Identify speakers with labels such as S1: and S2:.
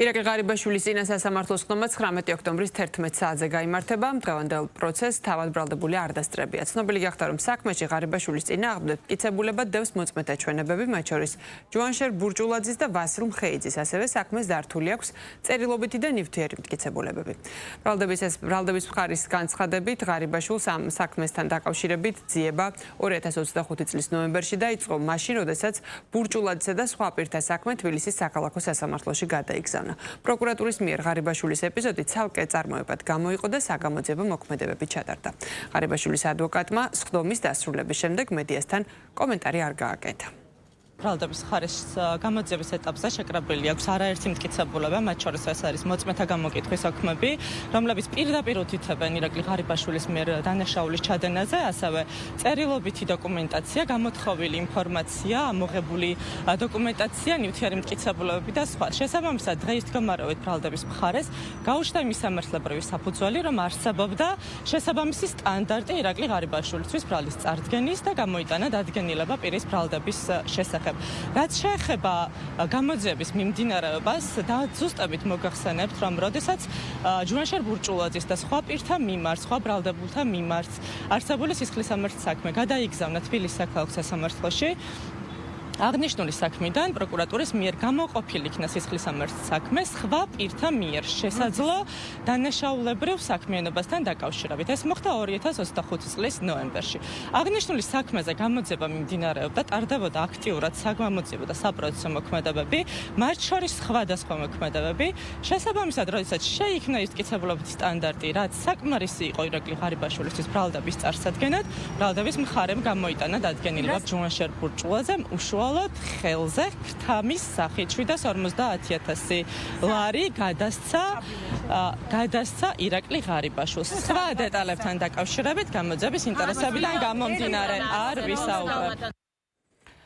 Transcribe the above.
S1: ირაკლი ღარიბაშვილის წინა სასამართლოს ხდომა 19 ოქტომბრის 11 საათზე გაიმართება. დღევანდელ პროცესს თავად ბრალდებული არ დასწრებია. ცნობილი გახდა, რომ საქმეში ღარიბაშვილის წინააღმდეგ მტკიცებულება დევს მოწმეთა ჩვენებები, მათ შორის ჯუანშერ ბურჭულაძის და ვასილ მხეიძის, ასევე საქმეს დართული აქვს წერილობითი და ნივთიერი მტკიცებულებები. ბრალდების მხარის განცხადებით, ღარიბაშვილს ამ საქმესთან დაკავშირებით ძიება 2025 წლის ნოემბერში დაიწყო, მაშინ, როდესაც ბურჭულაძისა და სხვა პირთა საქმე თბილისის საქალაქო სასამართლოში გადაიგზავნა. პროკურატურის მიერ ღარიბაშვილის ეპიზოდი ცალკე წარმოებად გამოიყო და საგამოძიებო მოქმედებები ჩატარდა. ღარიბაშვილის ადვოკატმა სხდომის დასრულების შემდეგ მედიასთან კომენტარი არ გააკეთა.
S2: ბრალდების მხარის გამოძიების ეტაპზე შეკრებილი აქვს არაერთი მტკიცებულება, მათ შორის ეს არის მოწმეთა გამოკითხვის საქმეები, რომლებიც პირდაპირ უთითებენ ირაკლი ღარიბაშვილის მიერ დანაშაულის ჩადენაზე, ასევე წერილობითი დოკუმენტაცია, გამოთხოვილი ინფორმაცია, ამოღებული დოკუმენტაცია, ნივთიერი მტკიცებულებები და სხვა. შესაბამისად, დღეის მდგომარეობით ბრალდების მხარეს გაუჩნდა იმის სამართლებრივი საფუძველი, რომ არსებობდა შესაბამისი სტანდარტი ირაკლი ღარიბაშვილისთვის ბრალდის წარდგენის და გამოიტანა დადგენილება პირის ბრალდების შესახებ. რაც შეეხება გამოძიების მიმდინარეობას, ზუსტებით მოგახსენებთ, რომ როდესაც ჯუანშერ ბურჭულაძის და სხვა პირთა მიმართ, სხვა ბრალდებულთა მიმართ არსებული სისხლისამართლის საქმე გადაიგზავნა თბილისის საქალაქო სასამართლოში, აღნიშნული საქმიდან პროკურატურის მიერ გამოყოფილი იქნა სისხლისამართლის საქმე სხვა პირთა მიერ შესაძლო დანაშაულებრივ საქმიანობასთან დაკავშირებით. ეს მოხდა 2025 წლის ნოემბერში. აღნიშნული საქმეზე გამოძიება მიმდინარეობდა, ტარდებოდა აქტიურად საგამოძიებო და საპროცესო მოქმედებები, მათ შორის სხვადასხვა მოქმედებები. შესაბამისად, როდესაც შეიქმნა ის მტკიცებულებითი სტანდარტი, რაც საკმარისი იყო ირაკლი ღარიბაშვილისთვის ბრალდების წარსადგენად, ბრალდების მხარემ გამოიტანა დადგენილება ჯუანშერ ბურჭულაძემ უშუალოდ ხელზე ქრთამის სახით 750,000 ლარი გადასცა ირაკლი ღარიბაშვილს. სხვა დეტალებთან დაკავშირებით გამოძიების ინტერესებიდან გამომდინარე არ ვისაუბრებ.